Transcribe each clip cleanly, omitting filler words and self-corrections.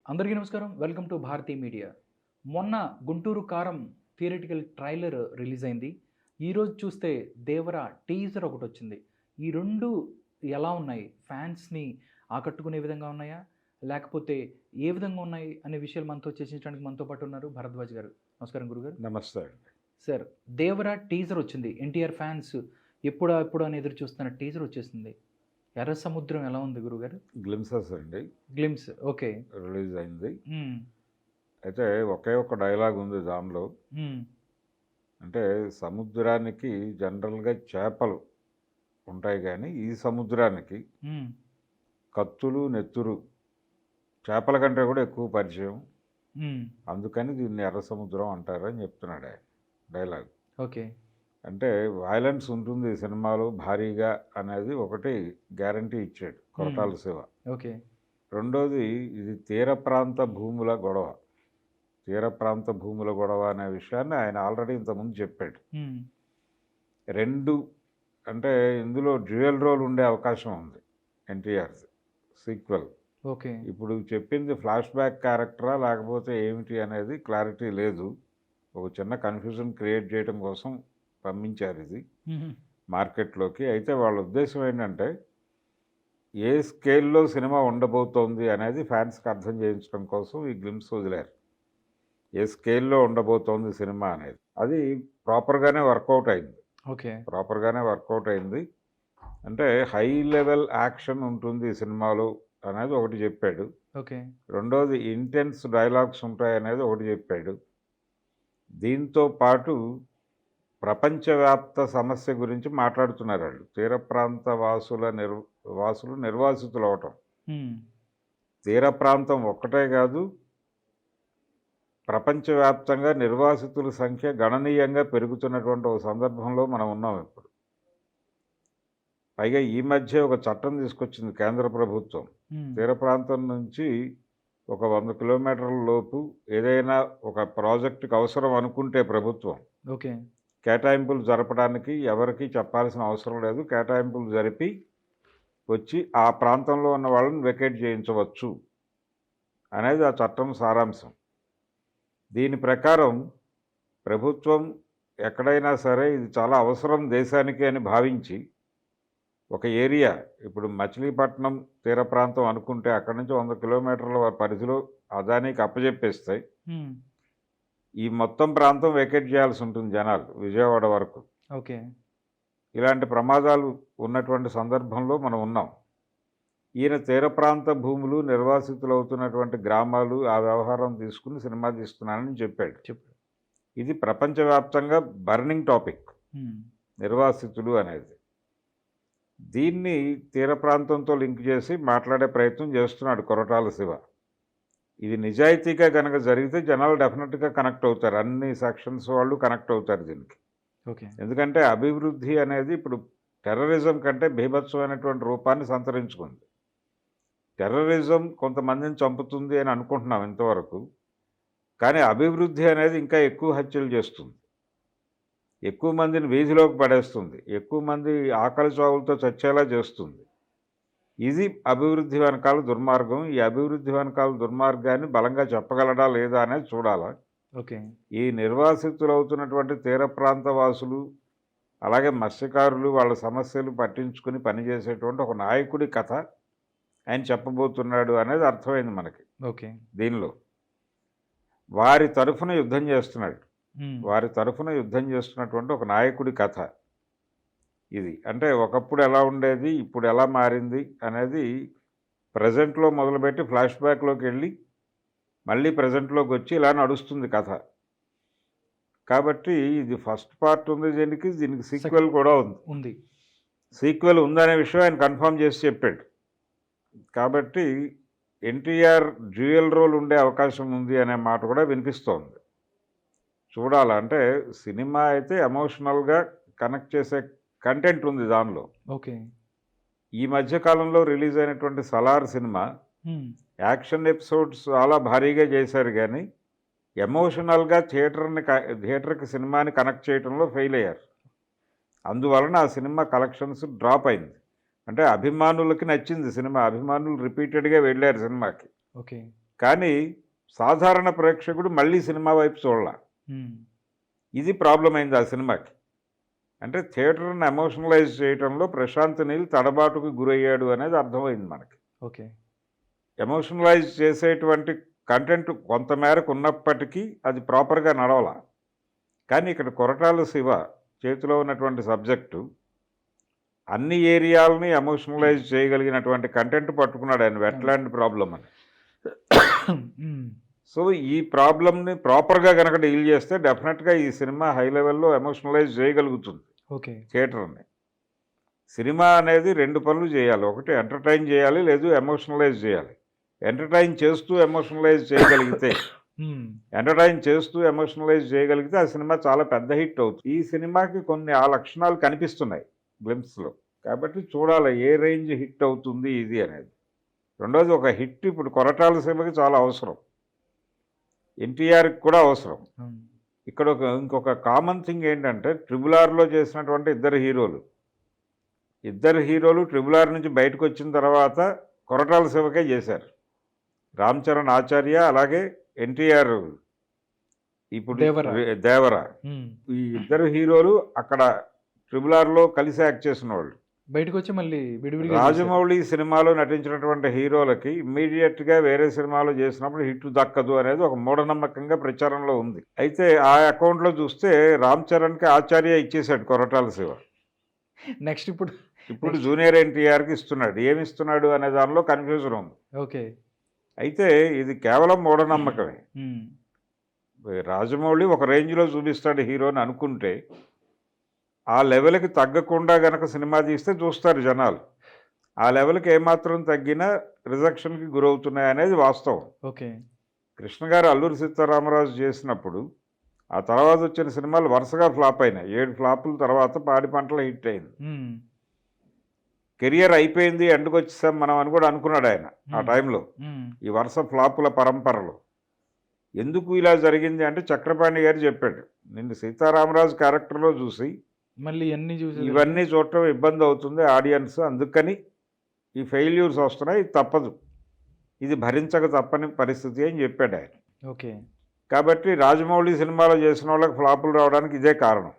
అందరికీ నమస్కారం. Welcome to Bharati media. మొన్న 'గుంటూరు కారం' థియరిటికల్ ట్రైలర్ రిలీజ్ అయింది. ఈరోజు చూస్తే 'దేవర' టీజర్ ఒకటొచ్చింది. ఈ 2 ఎలా ఉన్నాయి? ఫ్యాన్స్‌ని ఆకట్టుకునే విధంగా ఉన్నాయా? లేకపోతే ఏ విధంగా ఉన్నాయి అనే విషయాలు మనతో చర్చించడానికి మనతో పాటు ఉన్నారు భరద్వాజ్ గారు. నమస్కారం గురుగారు. నమస్తే అండి. సార్, 'దేవర' టీజర్ వచ్చింది. ఎన్టీఆర్ ఫ్యాన్స్ ఎప్పుడా ఎప్పుడా అని ఎదురు చూస్తున్న టీజర్ వచ్చేసింది. 'ఎర్ర సముద్రం' ఎలా ఉంది గురుగారు? గ్లిమ్సెస్ అండి. గ్లిమ్స్. ఓకే. రిలీజ్ అయింది. హ్మ్. అయితే ఒకే ఒక డైలాగ్ ఉంది దానిలో. హ్మ్. అంటే సముద్రానికి జనరల్‌గా చేపలు ఉంటాయి గానీ, ఈ సముద్రానికి హ్మ్. కత్తులు, నెత్తురు చేపల కంటే కూడా ఎక్కువ పరిచయం. హ్మ్. అందుకని దీన్ని ఎర్ర సముద్రం అంటారని చెప్తున్నాడు ఆయన డైలాగ్. ఓకే. అంటే వయలెన్స్ ఉంటుంది ఈ సినిమాలో భారీగా అనేది ఒకటి గ్యారంటీ ఇచ్చాడు కొరటాల శివ. ఓకే. రెండోది ఇది తీర ప్రాంత భూముల గొడవ. తీర ప్రాంత భూముల గొడవ అనే విషయాన్ని ఆయన ఆల్రెడీ ఇంతకుముందు చెప్పాడు. హ్మ్. 2 అంటే ఇందులో డ్యూయల్ రోల్ ఉండే అవకాశం ఉంది ఎన్టీఆర్ది సీక్వెల్. ఓకే. ఇప్పుడు చెప్పింది ఫ్లాష్ బ్యాక్ క్యారెక్టరా లేకపోతే ఏమిటి అనేది క్లారిటీ లేదు. ఒక చిన్న కన్ఫ్యూజన్ క్రియేట్ చేయడం కోసం పంపించారు ఇది హుహు. మార్కెట్లోకి. అయితే వాళ్ళ ఉద్దేశం ఏంటంటే ఏ స్కేల్లో సినిమా ఉండబోతోంది అనేది ఫ్యాన్స్కి అర్థం చేయించడం కోసం ఈ గ్లిమ్స్ వదిలారు. ఏ స్కేల్లో ఉండబోతోంది సినిమా అనేది. అది ప్రాపర్గానే వర్కౌట్ అయింది. ఓకే. ప్రాపర్గానే వర్కౌట్ అయింది. అంటే హై లెవెల్ యాక్షన్ ఉంటుంది ఈ సినిమాలో అనేది ఒకటి చెప్పాడు. ఓకే. రెండోది ఇంటెన్స్ డైలాగ్స్ ఉంటాయనేది ఒకటి చెప్పాడు. దీంతో పాటు ప్రపంచవ్యాప్త సమస్య గురించి మాట్లాడుతున్నారు వాళ్ళు. తీర ప్రాంత వాసులు నిర్వాసితులు అవటం. హ్మ్. తీర ప్రాంతం ఒక్కటే కాదు, ప్రపంచవ్యాప్తంగా నిర్వాసితుల సంఖ్య గణనీయంగా పెరుగుతున్నటువంటి ఒక సందర్భంలో మనం ఉన్నాం ఇప్పుడు. పైగా ఈ మధ్య ఒక చట్టం తీసుకొచ్చింది కేంద్ర ప్రభుత్వం. హ్మ్. తీర ప్రాంతం నుంచి ఒక 100 కిలోమీటర్ల లోపు ఏదైనా ఒక ప్రాజెక్టుకి అవసరం అనుకుంటే ప్రభుత్వం ఓకే. కేటాయింపులు జరపడానికి ఎవరికీ చెప్పాల్సిన అవసరం లేదు. కేటాయింపులు జరిపి వచ్చి ఆ ప్రాంతంలో ఉన్న వాళ్ళని వెకేట్ చేయించవచ్చు అనేది ఆ చట్టం సారాంశం. దీని ప్రకారం ప్రభుత్వం ఎక్కడైనా సరే ఇది చాలా అవసరం దేశానికి అని భావించి ఒక ఏరియా, ఇప్పుడు మచిలీపట్నం తీర ప్రాంతం అనుకుంటే అక్కడి నుంచి 100 కిలోమీటర్ల పరిధిలో అదానికి అప్పజెప్పేస్తాయి. హ్మ్. ఈ మొత్తం ప్రాంతం వెకేట్ చేయాల్సి ఉంటుంది జనాలు విజయవాడ వరకు. ఓకే. ఇలాంటి ప్రమాదాలు ఉన్నటువంటి సందర్భంలో మనం ఉన్నాం. ఈయన తీర ప్రాంత భూములు నిర్వాసితులు అవుతున్నటువంటి గ్రామాలు ఆ వ్యవహారం తీసుకుని సినిమా తీస్తున్నానని చెప్పాడు. చెప్పు. ఇది ప్రపంచవ్యాప్తంగా బర్నింగ్ టాపిక్ హ్మ్. నిర్వాసితులు అనేది. దీన్ని తీర ప్రాంతంతో లింక్ చేసి మాట్లాడే ప్రయత్నం చేస్తున్నాడు కొరటాల శివ. ఇది నిజాయితీగా కనుక జరిగితే జనాలు డెఫినెట్గా కనెక్ట్ అవుతారు. అన్ని సెక్షన్స్ వాళ్ళు కనెక్ట్ అవుతారు దీనికి. ఓకే. ఎందుకంటే అభివృద్ధి అనేది ఇప్పుడు టెర్రరిజం కంటే భీభత్సమైనటువంటి రూపాన్ని సంతరించుకుంది. టెర్రరిజం కొంతమందిని చంపుతుంది అని అనుకుంటున్నాం ఇంతవరకు. కానీ అభివృద్ధి అనేది ఇంకా ఎక్కువ హత్యలు చేస్తుంది, ఎక్కువ మందిని వీధిలోకి పడేస్తుంది, ఎక్కువ మంది ఆకలి చావులతో చచ్చేలా చేస్తుంది. ఇది అభివృద్ధి వెనకాల దుర్మార్గం. ఈ అభివృద్ధి వెనకాల దుర్మార్గాన్ని బలంగా చెప్పగలడా లేదా అనేది చూడాలి. ఓకే. ఈ నిర్వాసితులు అవుతున్నటువంటి తీర ప్రాంత వాసులు అలాగే మత్స్యకారులు వాళ్ళ సమస్యలు పట్టించుకుని పనిచేసేటువంటి ఒక నాయకుడి కథ ఆయన చెప్పబోతున్నాడు అనేది అర్థమైంది మనకి. ఓకే. దీనిలో వారి తరఫున యుద్ధం చేస్తున్నాడు. హ్మ్. వారి తరఫున యుద్ధం చేస్తున్నటువంటి ఒక నాయకుడి కథ ఇది. అంటే ఒకప్పుడు ఎలా ఉండేది, ఇప్పుడు ఎలా మారింది అనేది ప్రజెంట్లో మొదలుపెట్టి ఫ్లాష్ బ్యాక్లోకి వెళ్ళి మళ్ళీ ప్రజెంట్లోకి వచ్చి ఇలా నడుస్తుంది కథ. కాబట్టి ఇది ఫస్ట్ పార్ట్ ఉంది, దీనికి సీక్వెల్ కూడా ఉంది. సీక్వెల్ ఉందనే విషయం ఆయన కన్ఫర్మ్ చేసి చెప్పాడు. కాబట్టి ఎన్టీఆర్ డ్యూయల్ రోల్ ఉండే అవకాశం ఉంది అనే మాట కూడా వినిపిస్తోంది. చూడాలంటే సినిమా అయితే ఎమోషనల్గా కనెక్ట్ చేసే కంటెంట్ ఉంది దానిలో. ఓకే. ఈ మధ్యకాలంలో రిలీజ్ అయినటువంటి సలార్ సినిమా హ్మ్. యాక్షన్ ఎపిసోడ్స్ చాలా భారీగా చేశారు కానీ ఎమోషనల్గా థియేటర్కి సినిమాని కనెక్ట్ చేయడంలో ఫెయిల్ అయ్యారు. అందువలన ఆ సినిమా కలెక్షన్స్ డ్రాప్ అయింది. అంటే అభిమానులకి నచ్చింది సినిమా, అభిమానులు రిపీటెడ్గా వెళ్ళారు సినిమాకి. ఓకే. కానీ సాధారణ ప్రేక్షకుడు మళ్ళీ సినిమా వైపు చూడాల. ఉమ్, ఇది ప్రాబ్లం అయింది ఆ సినిమాకి. అంటే థియేటర్ని ఎమోషనలైజ్ చేయడంలో ప్రశాంత్ నీల్ తడబాటుకు గురయ్యాడు అనేది అర్థమైంది మనకి. ఓకే. ఎమోషనలైజ్ చేసేటువంటి కంటెంట్ కొంతమేరకు ఉన్నప్పటికీ అది ప్రాపర్గా నడవాల. కానీ ఇక్కడ కొరటాల శివ చేతిలో ఉన్నటువంటి సబ్జెక్టు అన్ని ఏరియాలని ఎమోషనలైజ్ చేయగలిగినటువంటి కంటెంట్ పట్టుకున్నాడు ఆయన, వెట్లాండ్ ప్రాబ్లం అని. ఉమ్, సో ఈ ప్రాబ్లమ్ని ప్రాపర్గా కనుక డీల్ చేస్తే డెఫినెట్గా ఈ సినిమా హై లెవెల్లో ఎమోషనలైజ్ చేయగలుగుతుంది ఓకే. థియేటర్ని. సినిమా అనేది రెండు పనులు చేయాలి, ఒకటి ఎంటర్టైన్ చేయాలి, లేదు ఎమోషనలైజ్ చేయాలి. ఎంటర్టైన్ చేస్తూ ఎమోషనలైజ్ చేయగలిగితే ఎంటర్టైన్ చేస్తూ ఎమోషనలైజ్ చేయగలిగితే ఆ సినిమా చాలా పెద్ద హిట్ అవుతుంది. ఈ సినిమాకి కొన్ని ఆ లక్షణాలు కనిపిస్తున్నాయి గ్లింప్స్లో. కాబట్టి చూడాలి ఏ రేంజ్ హిట్ అవుతుంది ఇది అనేది. రెండోది, ఒక హిట్ ఇప్పుడు కొరటాల శివకి చాలా అవసరం, ఎన్టీఆర్కి కూడా అవసరం. ఇక్కడ ఇంకొక కామన్ థింగ్ ఏంటంటే RRRలో చేసినటువంటి ఇద్దరు హీరోలు RRR నుంచి బయటకు వచ్చిన తర్వాత కొరటాల శివకే చేశారు. రామ్ చరణ్ ఆచార్య, అలాగే ఎన్టీఆర్ ఇప్పుడు దేవరా. ఈ ఇద్దరు హీరోలు అక్కడ RRRలో కలిసి యాక్ట్ చేసిన వాళ్ళు. బయటకు వచ్చి మళ్ళీ విడివిడిగా రాజమౌళి సినిమాలో నటించినటువంటి హీరోలకి ఇమ్మీడియట్గా వేరే సినిమాలో చేసినప్పుడు హిట్ దక్కదు అనేది ఒక మూఢనమ్మకంగా ప్రచారంలో ఉంది. అయితే ఆ అకౌంట్లో చూస్తే రామ్ చరణ్కి ఆచార్య ఇచ్చేశాడు కొరటాల శివ. నెక్స్ట్ ఇప్పుడు జూనియర్ ఎన్టీఆర్కి ఇస్తున్నాడు. ఏమి ఇస్తున్నాడు అనే దానిలో కన్ఫ్యూజన్ ఉంది. ఓకే. అయితే ఇది కేవలం మూఢనమ్మకమే. రాజమౌళి ఒక రేంజ్లో చూపిస్తాడు హీరోని అనుకుంటే ఆ లెవెల్కి తగ్గకుండా గనక సినిమా తీస్తే చూస్తారు జనాలు. ఆ లెవెల్కి ఏమాత్రం తగ్గినా రిజెక్షన్కి గురవుతున్నాయి అనేది వాస్తవం. ఓకే. కృష్ణ గారు అల్లూరి సీతారామరాజు చేసినప్పుడు ఆ తర్వాత వచ్చిన సినిమాలు వరుసగా ఫ్లాప్ అయినాయి. 7 ఫ్లాపుల తర్వాత పాడి పంటల హిట్ అయింది. కెరియర్ అయిపోయింది, ఎండుకు వచ్చేసాం మనం అని కూడా అనుకున్నాడు ఆయన ఆ టైంలో. ఈ వరుస ఫ్లాపుల పరంపరలో ఎందుకు ఇలా జరిగింది అంటే చక్రపాణి గారు చెప్పాడు, నిన్ను సీతారామరాజు క్యారెక్టర్లో చూసి మళ్ళీ ఇవన్నీ చూడటం ఇబ్బంది అవుతుంది ఆడియన్స్, అందుకని ఈ ఫెయిల్యూర్స్ వస్తున్నాయి, తప్పదు, ఇది భరించక తప్పని పరిస్థితి అని చెప్పాడు ఆయన. ఓకే. కాబట్టి రాజమౌళి సినిమాలో చేసిన వాళ్ళకి ఫ్లాపులు రావడానికి ఇదే కారణం,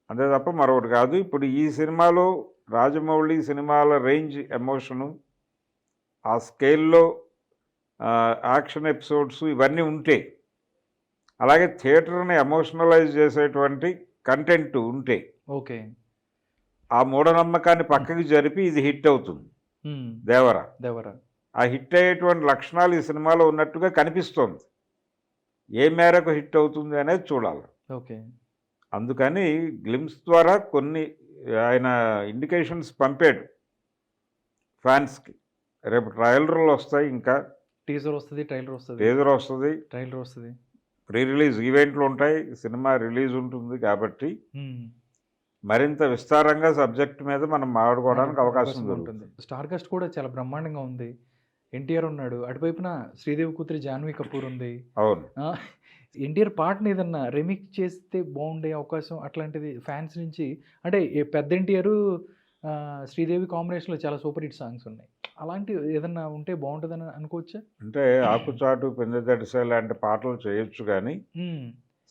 అంతే తప్ప మరొకటి కాదు. ఇప్పుడు ఈ సినిమాలో రాజమౌళి సినిమాల రేంజ్, ఎమోషను, ఆ స్కేల్లో యాక్షన్ ఎపిసోడ్స్ ఇవన్నీ ఉంటే, అలాగే థియేటర్ని ఎమోషనలైజ్ చేసేటువంటి కంటెంట్ ఉంటే, ఓకే, ఆ మూఢనమ్మకాన్ని పక్కకి జరిపి ఇది హిట్ అవుతుంది. దేవరా ఆ హిట్ అయ్యేటువంటి లక్షణాలు ఈ సినిమాలో ఉన్నట్టుగా కనిపిస్తోంది. ఏ మేరకు హిట్ అవుతుంది అనేది చూడాలి. ఓకే. అందుకని గ్లిమ్స్ ద్వారా కొన్ని ఆయన ఇండికేషన్స్ పంపాడు ఫ్యాన్స్కి. రేపు ట్రైలర్లు వస్తాయి, ఇంకా టీజర్ వస్తుంది, ట్రైలర్ వస్తుంది, ప్రీ రిలీజ్ ఈవెంట్లు ఉంటాయి, సినిమా రిలీజ్ ఉంటుంది. కాబట్టి మరింత విస్తారంగా సబ్జెక్ట్ మీద మనం మాట్లాడుకోవడానికి అవకాశం ఉంటుంది. స్టార్ కాస్ట్ కూడా చాలా బ్రహ్మాండంగా ఉంది. ఎన్టీఆర్ ఉన్నాడు, అటువైపున శ్రీదేవి కూతురి జాన్వీ కపూర్ ఉంది. అవును. ఎన్టీఆర్ పాటని ఏదన్నా రెమిక్స్ చేస్తే బాగుండే అవకాశం అట్లాంటిది ఫ్యాన్స్ నుంచి, అంటే పెద్ద ఎన్టీఆర్ శ్రీదేవి కాంబినేషన్లో చాలా సూపర్ హిట్ సాంగ్స్ ఉన్నాయి, అలాంటివి ఏదన్నా ఉంటే బాగుంటుందని అనుకోవచ్చా? అంటే ఆకుచాటు పెందెదడిసే లాంటి పాటలు చేయొచ్చు, కానీ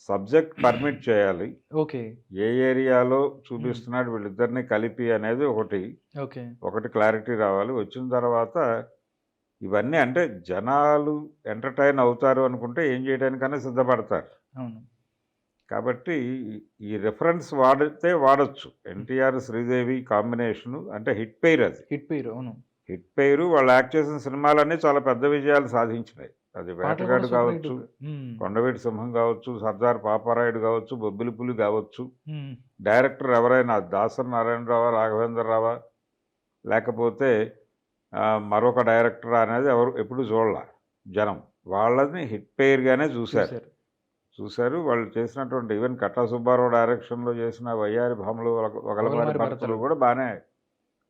సబ్జెక్ట్ పర్మిట్ చేయాలి. ఓకే. ఏ ఏరియాలో చూపిస్తున్నాడు వీళ్ళిద్దరిని కలిపి అనేది ఒకటి క్లారిటీ రావాలి. వచ్చిన తర్వాత ఇవన్నీ అంటే జనాలు ఎంటర్టైన్ అవుతారు అనుకుంటే ఏం చేయడానికైనా సిద్ధపడతారు. అవును. కాబట్టి ఈ రిఫరెన్స్ వాడితే వాడచ్చు. ఎన్టీఆర్ శ్రీదేవి కాంబినేషను అంటే హిట్ పెయిర్, అది అవును, హిట్ పెయిర్. వాళ్ళు యాక్ట్ చేసిన సినిమాలన్నీ చాలా పెద్ద విజయాలు సాధించినాయి. అది వేటగాడు కావచ్చు, కొండవీటి సింహం కావచ్చు, సర్దార్ పాపారాయుడు కావచ్చు, బొబ్బిలి పులి కావచ్చు. డైరెక్టర్ ఎవరైనా దాసరి నారాయణరావా, రాఘవేంద్రరావా, లేకపోతే మరొక డైరెక్టర్ అనేది ఎప్పుడు చూడాల జనం. వాళ్ళని హిట్ పెయిర్గానే చూశారు. వాళ్ళు చేసినటువంటి ఈవెన్ కట్టా సుబ్బారావు డైరెక్షన్లో చేసిన వయ్యారి భామలు వగలవారి భర్తలు కూడా బాగానే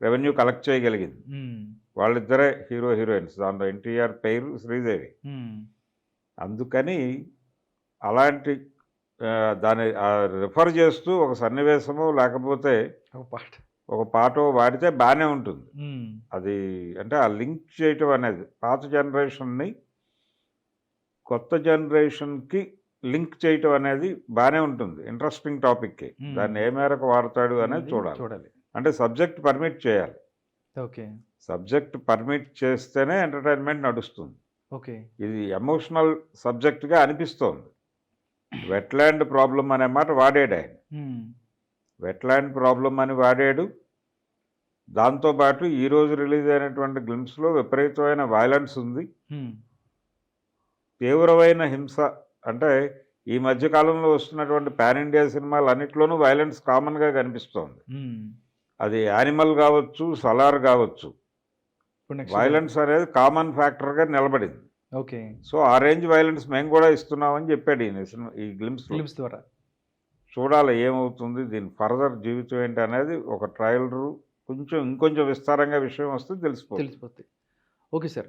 రెవెన్యూ కలెక్ట్ చేయగలిగింది. వాళ్ళిద్దరే హీరోయిన్స్, దాంట్లో ఎన్టీఆర్ పెయిర్, శ్రీదేవి. అందుకని అలాంటి దాన్ని రిఫర్ చేస్తూ ఒక సన్నివేశము లేకపోతే ఒక పాట వాడితే బాగానే ఉంటుంది. అది అంటే ఆ లింక్ చేయటం అనేది పాత జనరేషన్ని కొత్త జనరేషన్కి లింక్ చేయటం అనేది బాగానే ఉంటుంది, ఇంట్రెస్టింగ్ టాపిక్కి. దాన్ని ఏ మేరకు వాడతాడు అనేది చూడాలి. చూడాలి. అంటే సబ్జెక్ట్ పర్మిట్ చేయాలి. ఓకే. సబ్జెక్ట్ పర్మిట్ చేస్తేనే ఎంటర్టైన్మెంట్ నడుస్తుంది. ఓకే. ఇది ఎమోషనల్ సబ్జెక్ట్గా అనిపిస్తోంది. వెట్లాండ్ ప్రాబ్లం అనే మాట వాడాడు ఆయన. వెట్లాండ్ ప్రాబ్లం అని వాడాడు. దాంతోపాటు ఈరోజు రిలీజ్ అయినటువంటి గ్లిమ్స్లో విపరీతమైన వైలెన్స్ ఉంది, తీవ్రమైన హింస. అంటే ఈ మధ్యకాలంలో వస్తున్నటువంటి పాన్ ఇండియా సినిమాలు అన్నిట్లోనూ వైలెన్స్ కామన్గా కనిపిస్తోంది. అది యానిమల్ కావచ్చు, సలార్ కావచ్చు, వైలెన్స్ అనేది కామన్ ఫ్యాక్టర్గా నిలబడింది. ఓకే. సో ఆ రేంజ్ వైలెన్స్ మేము కూడా ఇస్తున్నామని చెప్పాడు ఈయన ఈ గ్లిమ్స్ ద్వారా. చూడాలి ఏమవుతుంది, దీని ఫర్దర్ జీవితం ఏంటి అనేది ఒక ట్రయలరు ఇంకొంచెం విస్తారంగా విషయం వస్తే తెలిసిపోతుంది. Okay sir.